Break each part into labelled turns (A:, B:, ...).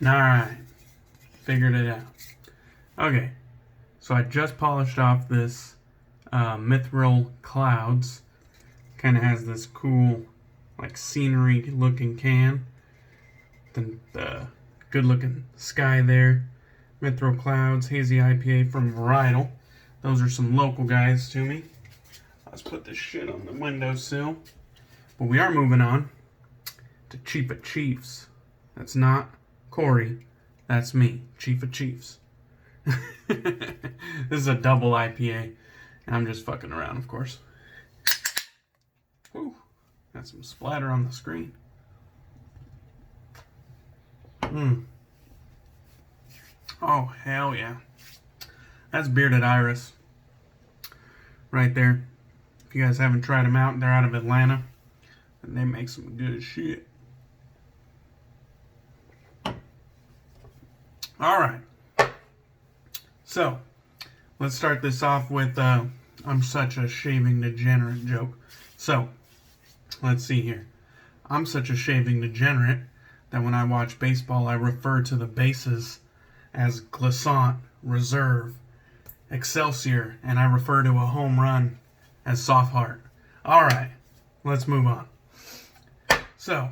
A: Alright, figured it out. Okay, so I just polished off this Mithril Clouds. Kind of has this cool, like, scenery looking can. Then the good looking sky there. Mithril Clouds, Hazy IPA from Varietal. Those are some local guys to me. Let's put this shit on the windowsill. But we are moving on to Chief of Chiefs. That's not Corey. That's me, Chief of Chiefs. This is a double IPA. And I'm just fucking around, of course. Whew. Got some splatter on the screen. Oh, hell yeah. That's Bearded Iris. Right there. If you guys haven't tried them out, they're out of Atlanta. And they make some good shit. Alright. So, let's start this off with I'm such a shaving degenerate joke. So, let's see here. I'm such a shaving degenerate that when I watch baseball, I refer to the bases as glissant, reserve, excelsior, and I refer to a home run as soft heart. Alright, let's move on. So,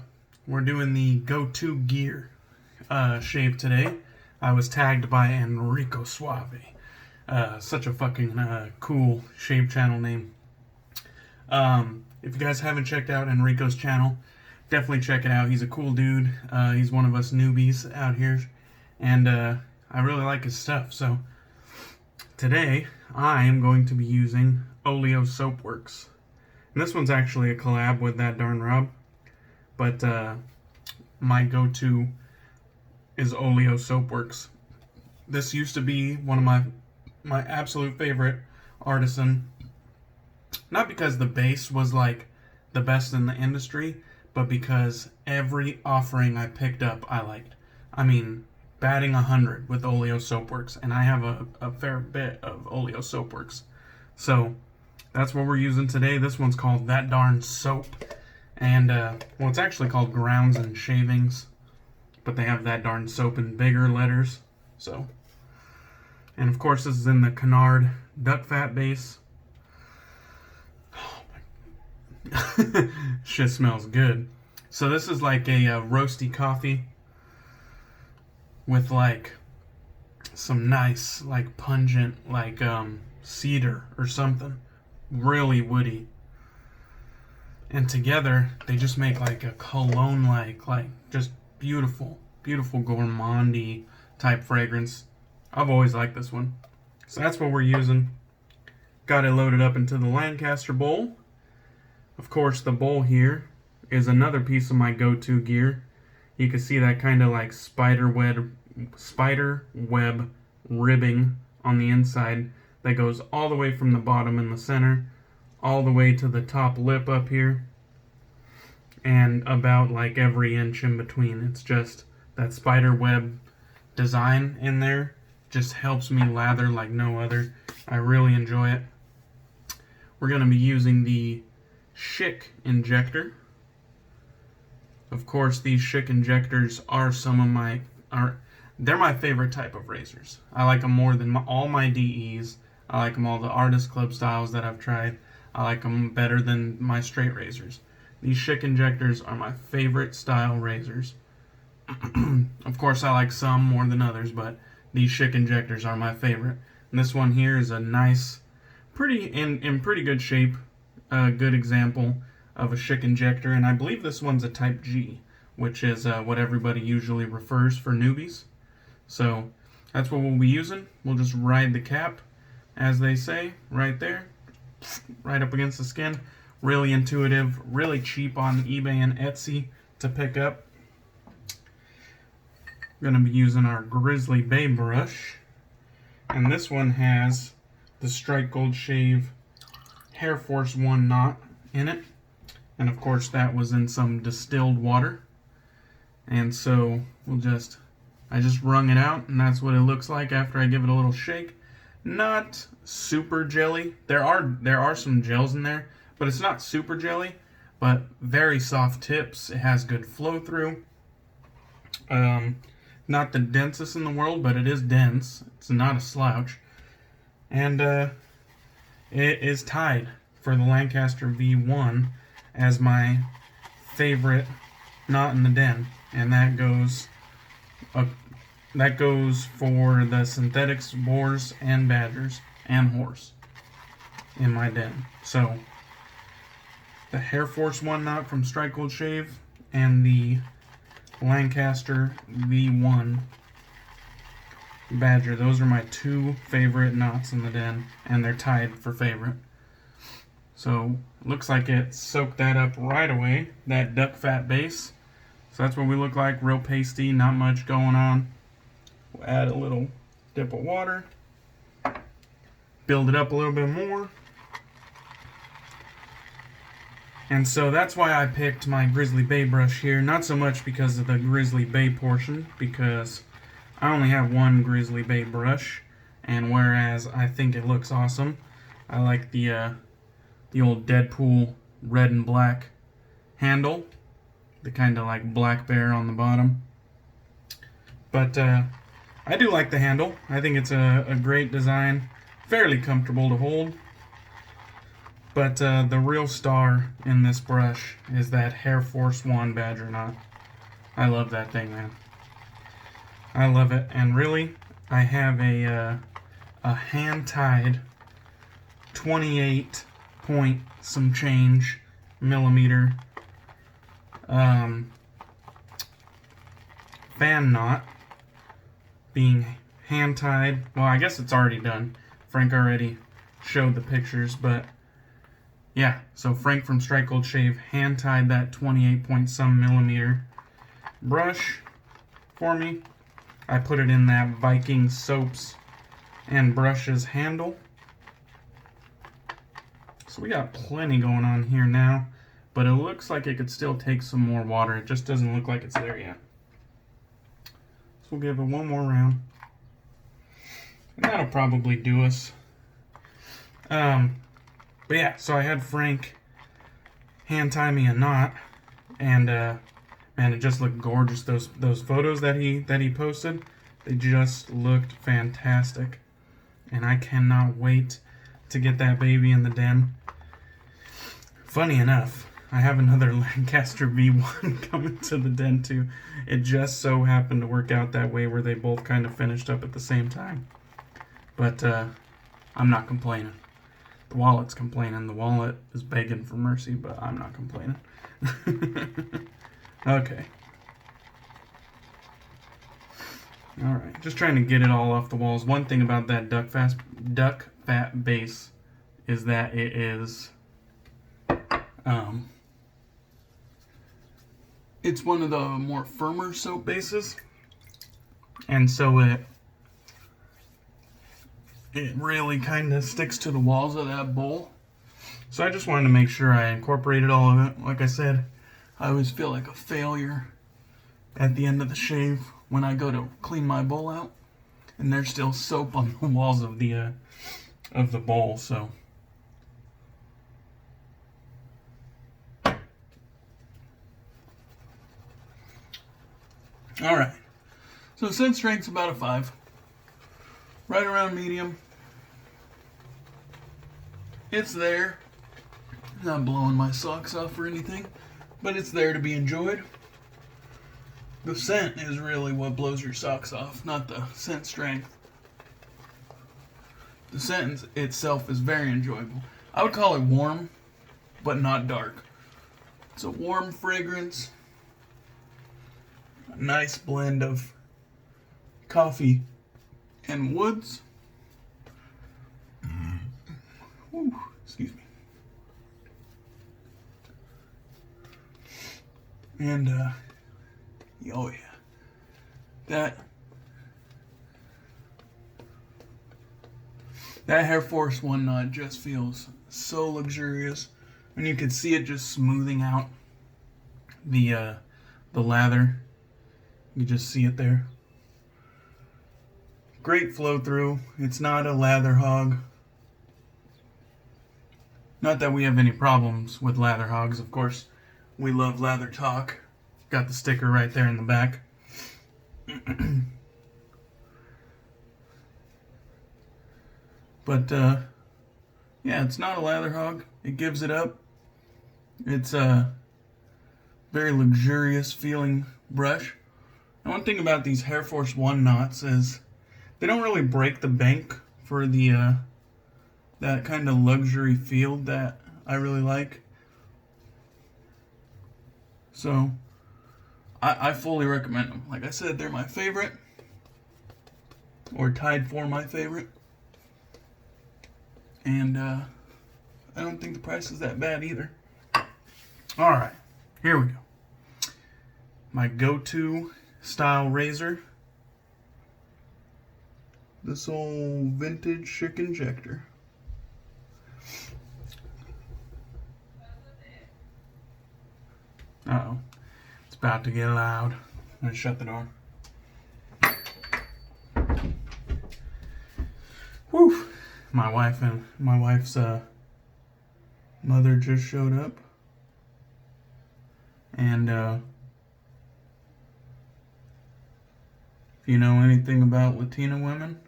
A: we're doing the go-to gear shave today. I was tagged by Enrico Suave. Such a fucking cool shave channel name. If you guys haven't checked out Enrico's channel, definitely check it out. He's a cool dude. He's one of us newbies out here. And I really like his stuff. So today I am going to be using Oleo Soapworks. And this one's actually a collab with That Darn Rob. But my go-to is Oleo Soapworks. This used to be one of my absolute favorite artisan. Not because the base was like the best in the industry, but because every offering I picked up I liked. I mean, batting 100 with Oleo Soapworks, and I have a fair bit of Oleo Soapworks. So that's what we're using today. This one's called That Darn Soap. And, well, it's actually called Grounds and Shavings, but they have That Darn Soap in bigger letters. So, and of course this is in the Canard duck fat base. Oh my shit smells good. So this is like a roasty coffee with like some nice like pungent like cedar or something. Really woody. And together they just make like a cologne like just beautiful gourmandy type fragrance. I've always liked this one. So that's what we're using. Got it loaded up into the Lancaster bowl. Of course, the bowl here is another piece of my go-to gear. You can see that kind of like spider web ribbing on the inside that goes all the way from the bottom in the center all the way to the top lip up here, and about like every inch in between. It's just that spider web design in there just helps me lather like no other. I really enjoy it. We're going to be using the Schick Injector. Of course, these Schick Injectors are some of they're my favorite type of razors. I like them more than all my DEs. I like them all the Artist Club styles that I've tried. I like them better than my straight razors. These Schick Injectors are my favorite style razors. Of course, I like some more than others, but these Schick Injectors are my favorite. And this one here is a nice, in pretty good shape, good example of a Schick Injector. And I believe this one's a Type G, which is what everybody usually refers for newbies. So that's what we'll be using. We'll just ride the cap, as they say, right there, right up against the skin. Really intuitive, really cheap on eBay and Etsy to pick up. We're going to be using our Grizzly Bay brush. And this one has the Strike Gold Shave Hair Force 1 knot in it. And of course that was in some distilled water. And so I just wrung it out, and that's what it looks like after I give it a little shake. Not super jelly. There are some gels in there, but it's not super jelly, but very soft tips. It has good flow through. Not the densest in the world, but it is dense. It's not a slouch. And it is tied for the Lancaster V1 as my favorite knot in the den. And that goes for the synthetics, boars, and badgers, and horse in my den. So, the Hair Force 1 knot from Strike Gold Shave and the Lancaster V1 Badger. Those are my two favorite knots in the den, and they're tied for favorite. So, looks like it soaked that up right away, that duck fat base. So that's what we look like, real pasty, not much going on. We'll add a little dip of water, build it up a little bit more. And so that's why I picked my Grizzly Bay brush here. Not so much because of the Grizzly Bay portion, because I only have one Grizzly Bay brush, and whereas I think it looks awesome, I like the old Deadpool red and black handle, the kind of like black bear on the bottom. But I do like the handle. I think it's a great design, fairly comfortable to hold. But the real star in this brush is that Hair Force 1 Badger knot. I love that thing, man. I love it. And really, I have a hand-tied 28 point some change millimeter fan knot being hand-tied. Well, I guess it's already done. Frank already showed the pictures, but yeah, so Frank from Strike Gold Shave hand-tied that 28 point some millimeter brush for me. I put it in that Viking soaps and brushes handle. So we got plenty going on here now, but it looks like it could still take some more water. It just doesn't look like it's there yet. So we'll give it one more round. And that'll probably do us. But yeah, so I had Frank hand tie me a knot, and man, it just looked gorgeous. Those photos that he posted, they just looked fantastic, and I cannot wait to get that baby in the den. Funny enough, I have another Lancaster V1 coming to the den too. It just so happened to work out that way where they both kind of finished up at the same time. But I'm not complaining. The wallet's complaining. The wallet is begging for mercy, but I'm not complaining. Okay. Alright, just trying to get it all off the walls. One thing about that duck fat base is that it is it's one of the more firmer soap bases, and so it really kind of sticks to the walls of that bowl. So I just wanted to make sure I incorporated all of it. Like I said, I always feel like a failure at the end of the shave when I go to clean my bowl out and there's still soap on the walls of the bowl. So alright, so scent strength's about a 5, right around medium. It's there. Not blowing my socks off or anything, but it's there to be enjoyed. The scent is really what blows your socks off, not the scent strength. The scent itself is very enjoyable. I would call it warm, but not dark. It's a warm fragrance. A nice blend of coffee and woods. Ooh, excuse me. And oh yeah, that Hair Force 1 knot just feels so luxurious, and you can see it just smoothing out the lather. You just see it there. Great flow through. It's not a lather hog. Not that we have any problems with lather hogs, of course. We love lather talk. Got the sticker right there in the back. But yeah, it's not a lather hog. It gives it up. It's a very luxurious feeling brush. And one thing about these Hair Force 1 knots is they don't really break the bank for the that kind of luxury feel that I really like. So I fully recommend them. Like I said, they're my favorite, or tied for my favorite. And I don't think the price is that bad either. Alright, here we go. My go-to style razor. This old vintage Schick Injector. Uh-oh. It's about to get loud. I'm gonna shut the door. Whew. My wife's mother just showed up. And if you know anything about Latina women,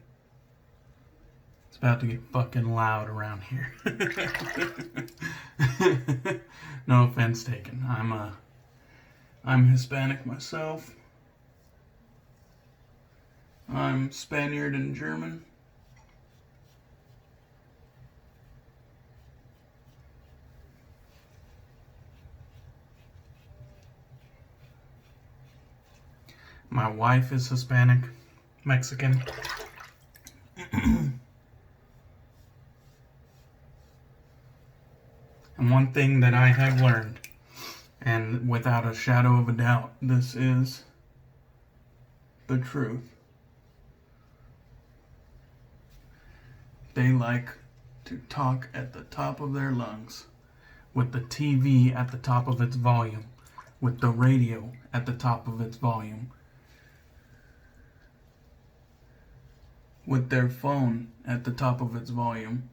A: it's about to get fucking loud around here. No offense taken. I'm Hispanic myself. I'm Spaniard and German. My wife is Hispanic, Mexican. And one thing that I have learned, and without a shadow of a doubt, this is the truth. They like to talk at the top of their lungs, with the TV at the top of its volume, with the radio at the top of its volume, with their phone at the top of its volume.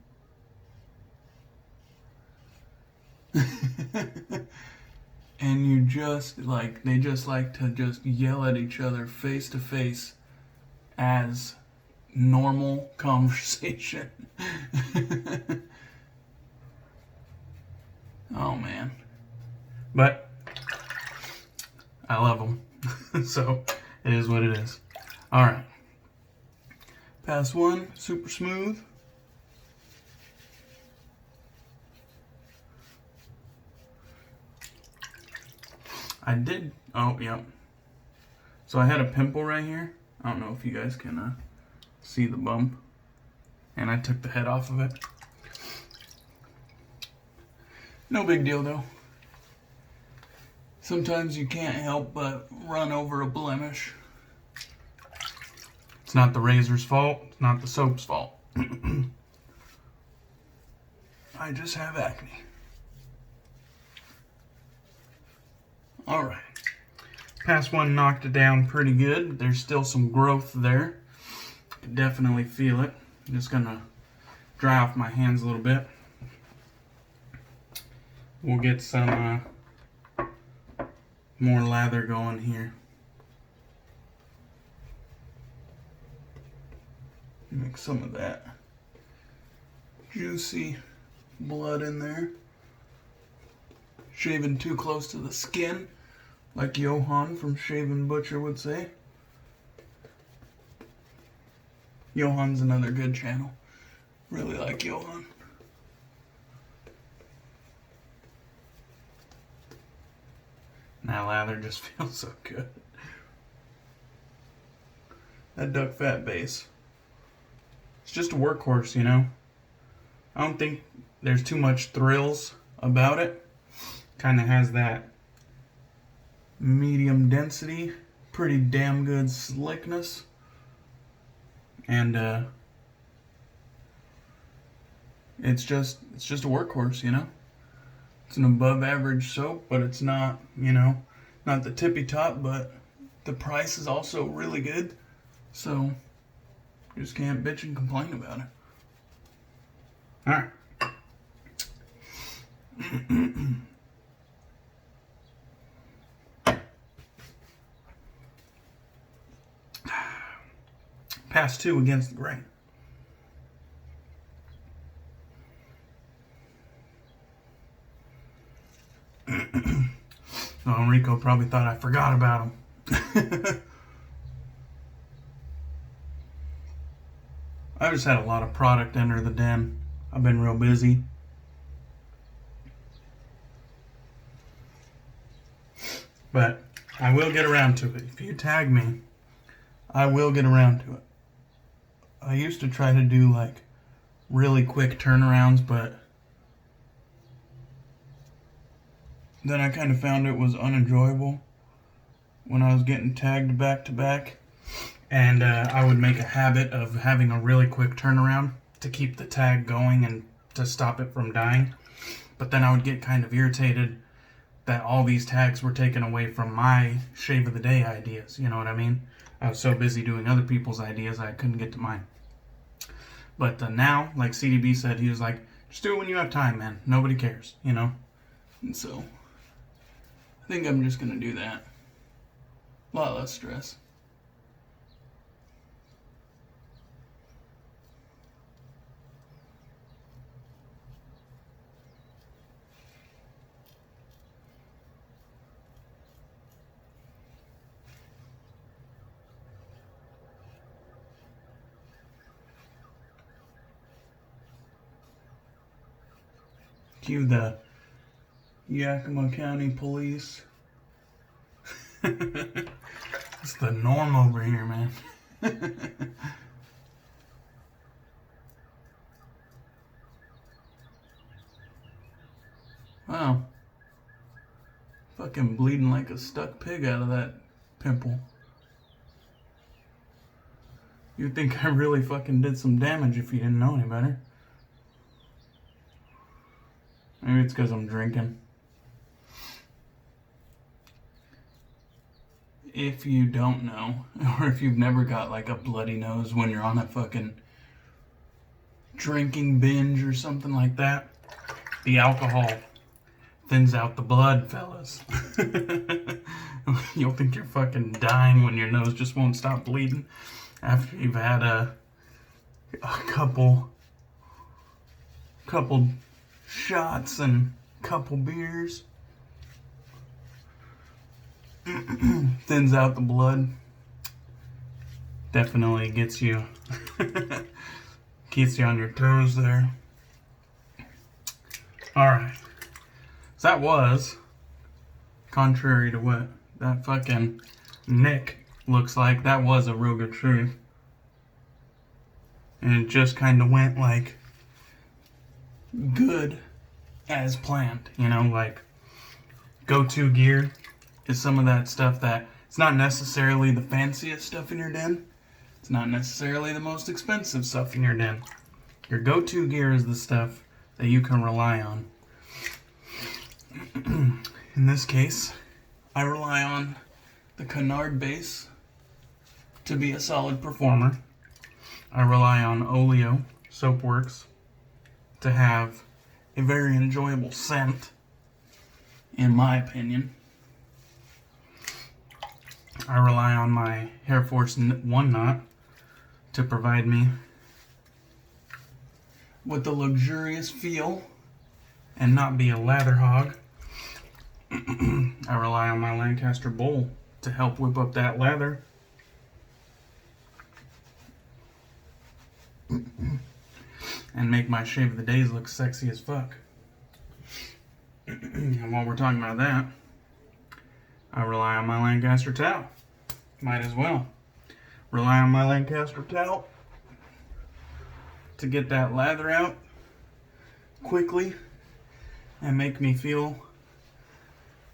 A: And you just like, they just like to just yell at each other face to face as normal conversation. Oh man. But I love them. So it is what it is. Alright. Pass one, super smooth. I did, oh, yep. So I had a pimple right here. I don't know if you guys can see the bump. And I took the head off of it. No big deal though. Sometimes you can't help but run over a blemish. It's not the razor's fault, it's not the soap's fault. I just have acne. Alright. Past one knocked it down pretty good. There's still some growth there. I can definitely feel it. I'm just gonna dry off my hands a little bit. We'll get some more lather going here. Make some of that juicy blood in there. Shaving too close to the skin, like Johan from Shaving Butcher would say. Johan's another good channel. Really like Johan. That lather just feels so good. That duck fat base. It's just a workhorse, you know. I don't think there's too much thrills about it. Kind of has that medium density, pretty damn good slickness, and it's just a workhorse, you know. It's an above average soap, but it's not, you know, not the tippy top, but the price is also really good, so you just can't bitch and complain about it. All right. Pass 2 against the grain. Oh, Enrico probably thought I forgot about him. I just had a lot of product enter the den. I've been real busy. But I will get around to it. If you tag me, I will get around to it. I used to try to do like really quick turnarounds, but then I kind of found it was unenjoyable when I was getting tagged back to back. And I would make a habit of having a really quick turnaround to keep the tag going and to stop it from dying. But then I would get kind of irritated that all these tags were taken away from my shave of the day ideas. You know what I mean? I was so busy doing other people's ideas I couldn't get to mine. But now, like CDB said, he was like, just do it when you have time, man. Nobody cares, you know? And so, I think I'm just going to do that. A lot less stress. Cue the Yakima County Police. It's the norm over here, man. Wow. Fucking bleeding like a stuck pig out of that pimple. You'd think I really fucking did some damage if you didn't know any better. Maybe it's because I'm drinking. If you don't know, or if you've never got like a bloody nose when you're on a fucking drinking binge or something like that, the alcohol thins out the blood, fellas. You'll think you're fucking dying when your nose just won't stop bleeding after you've had a couple shots and couple beers. Thins out the blood. Definitely gets you keeps you on your toes there. Alright. So that was, contrary to what that fucking Nick looks like, that was a real good shave. And it just kind of went like good as planned, you know, like go-to gear is some of that stuff that it's not necessarily the fanciest stuff in your den. It's not necessarily the most expensive stuff in your den. Your go-to gear is the stuff that you can rely on. In this case, I rely on the Canard base to be a solid performer. I rely on Oleo Soapworks to have a very enjoyable scent, in my opinion. I rely on my Hair Force 1 knot to provide me with the luxurious feel and not be a lather hog. I rely on my Lancaster bowl to help whip up that lather. And make my shave of the days look sexy as fuck. And while we're talking about that, I rely on my Lancaster towel. Might as well. Rely on my Lancaster towel to get that lather out quickly and make me feel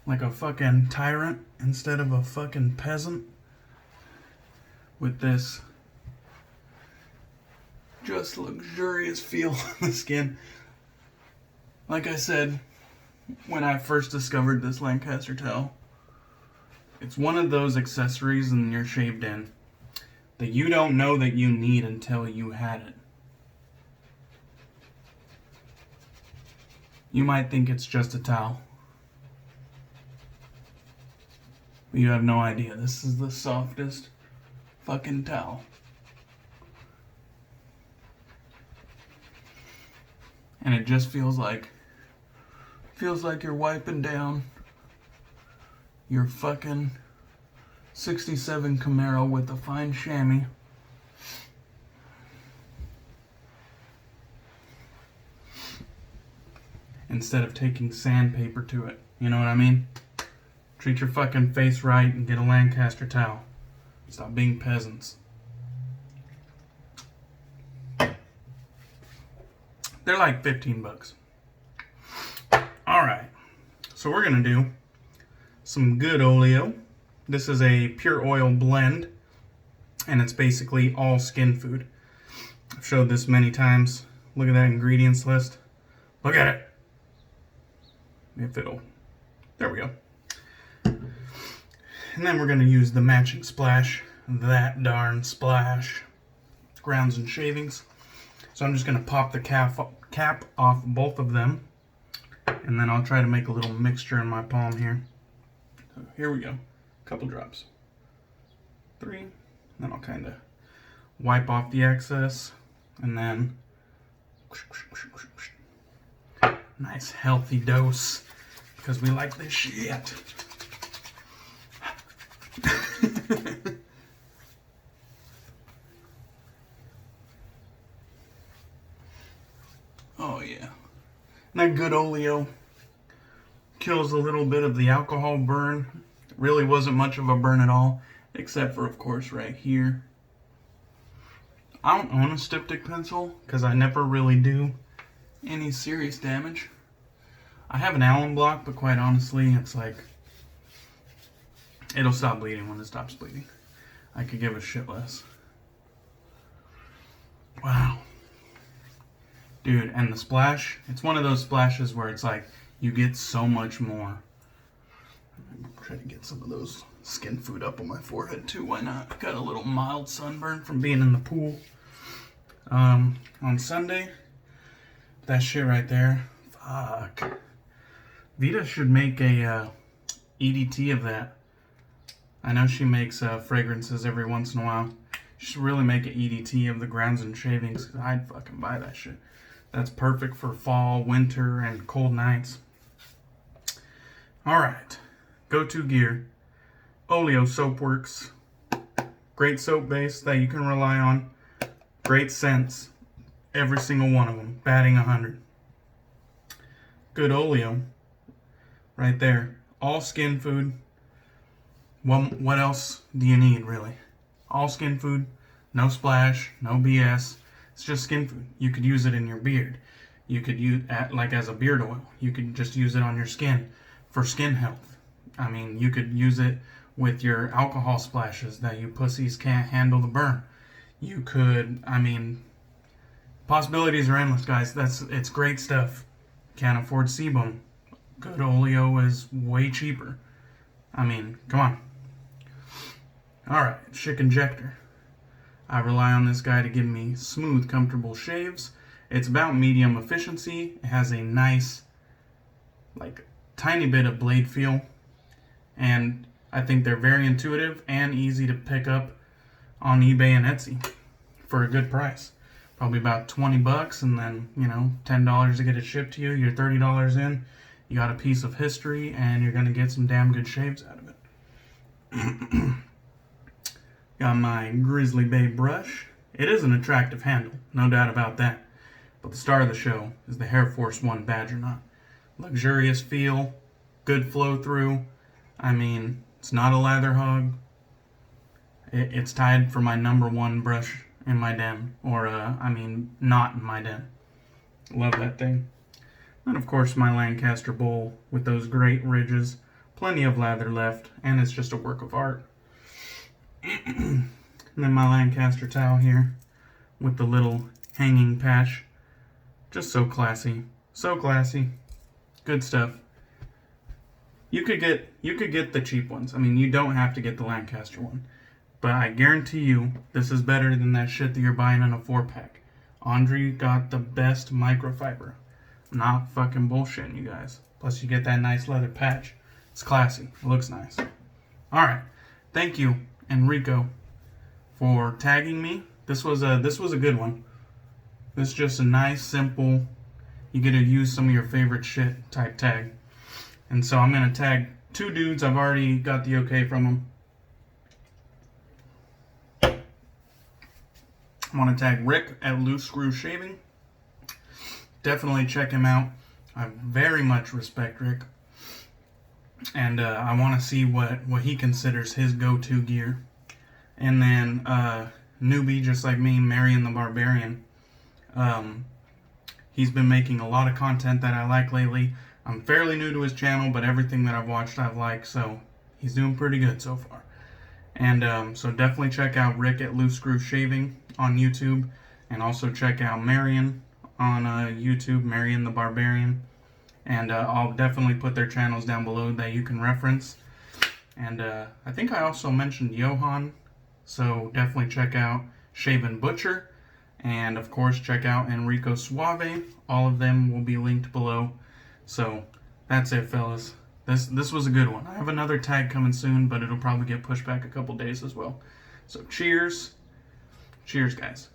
A: like a fucking tyrant instead of a fucking peasant with this just luxurious feel on the skin. Like I said, when I first discovered this Lancaster towel, it's one of those accessories in your shave den that you don't know that you need until you had it. You might think it's just a towel, but you have no idea. This is the softest fucking towel And it just feels like you're wiping down your fucking 67 Camaro with a fine chamois. Instead of taking sandpaper to it. You know what I mean? Treat your fucking face right and get a Lancaster towel. Stop being peasants. They're like 15 bucks. Alright. So we're going to do some good oleo. This is a pure oil blend. And it's basically all skin food. I've showed this many times. Look at that ingredients list. Look at it. If it'll... There we go. And then we're going to use the matching splash. That darn splash. Grounds and Shavings. So I'm just going to pop the cap off both of them. And then I'll try to make a little mixture in my palm here. So here we go. A couple drops. 3. And then I'll kind of wipe off the excess. And then... Nice healthy dose. Because we like this shit. Oh yeah. And that good oleo kills a little bit of the alcohol burn. It really wasn't much of a burn at all. Except for, of course, right here. I don't own a styptic pencil because I never really do any serious damage. I have an Allen block, but quite honestly, it's like, it'll stop bleeding when it stops bleeding. I could give a shit less. Wow. Dude, and the splash, it's one of those splashes where it's like, you get so much more. Try to get some of those skin food up on my forehead too, why not? Got a little mild sunburn from being in the pool. On Sunday, that shit right there, fuck. Vita should make a EDT of that. I know she makes fragrances every once in a while. She should really make an EDT of the Grounds and Shavings. I'd fucking buy that shit. That's perfect for fall, winter, and cold nights. Alright. Go-to gear. Oleo Soap Works. Great soap base that you can rely on. Great scents. Every single one of them. Batting 100. Good oleo. Right there. All skin food. Well, what else do you need, really? All skin food. No splash. No BS. It's just skin food. You could use it in your beard. You could use it like as a beard oil. You could just use it on your skin for skin health. I mean, you could use it with your alcohol splashes that you pussies can't handle the burn. You could, I mean, possibilities are endless, guys. It's great stuff. Can't afford sebum. Good oleo is way cheaper. I mean, come on. Alright, Schick Injector. I rely on this guy to give me smooth, comfortable shaves. It's about medium efficiency. It has a nice, like, tiny bit of blade feel. And I think they're very intuitive and easy to pick up on eBay and Etsy for a good price. Probably about 20 bucks and then, you know, $10 to get it shipped to you. You're $30 in. You got a piece of history and you're going to get some damn good shaves out of it. Got my Grizzly Bay brush. It is an attractive handle, no doubt about that. But the star of the show is the Hair Force 1 Badger Knot. Luxurious feel, good flow through. I mean, it's not a lather hog. It's tied for my #1 brush in my den. Or, not in my den. Love that thing. And of course my Lancaster bowl with those great ridges. Plenty of lather left, and it's just a work of art. And then my Lancaster towel here with the little hanging patch. Just so classy. So classy. Good stuff. You could get the cheap ones. I mean, you don't have to get the Lancaster one. But I guarantee you, this is better than that shit that you're buying in a 4-pack. Andre got the best microfiber. Not fucking bullshitting, you guys. Plus you get that nice leather patch. It's classy. It looks nice. Alright. Thank you, Enrico, for tagging me. This was a good one. This is just a nice, simple you get to use some of your favorite shit type tag. And so I'm going to tag 2 dudes. I've already got the okay from them. I want to tag Rick at Loose Screw Shaving. Definitely check him out. I very much respect Rick. And I want to see what he considers his go-to gear. And then newbie just like me, Marion the Barbarian. He's been making a lot of content that I like lately. I'm fairly new to his channel, but everything that I've watched I've liked, so he's doing pretty good so far. And so definitely check out Rick at Loose Screw Shaving on YouTube, and also check out Marion on YouTube, Marion the Barbarian. And I'll definitely put their channels down below that you can reference. And I think I also mentioned Johan, so definitely check out Shave and Butcher. And of course check out Enrico Suave. All of them will be linked below. So that's it, fellas. This was a good one. I have another tag coming soon, but it'll probably get pushed back a couple days as well. So cheers. Cheers, guys.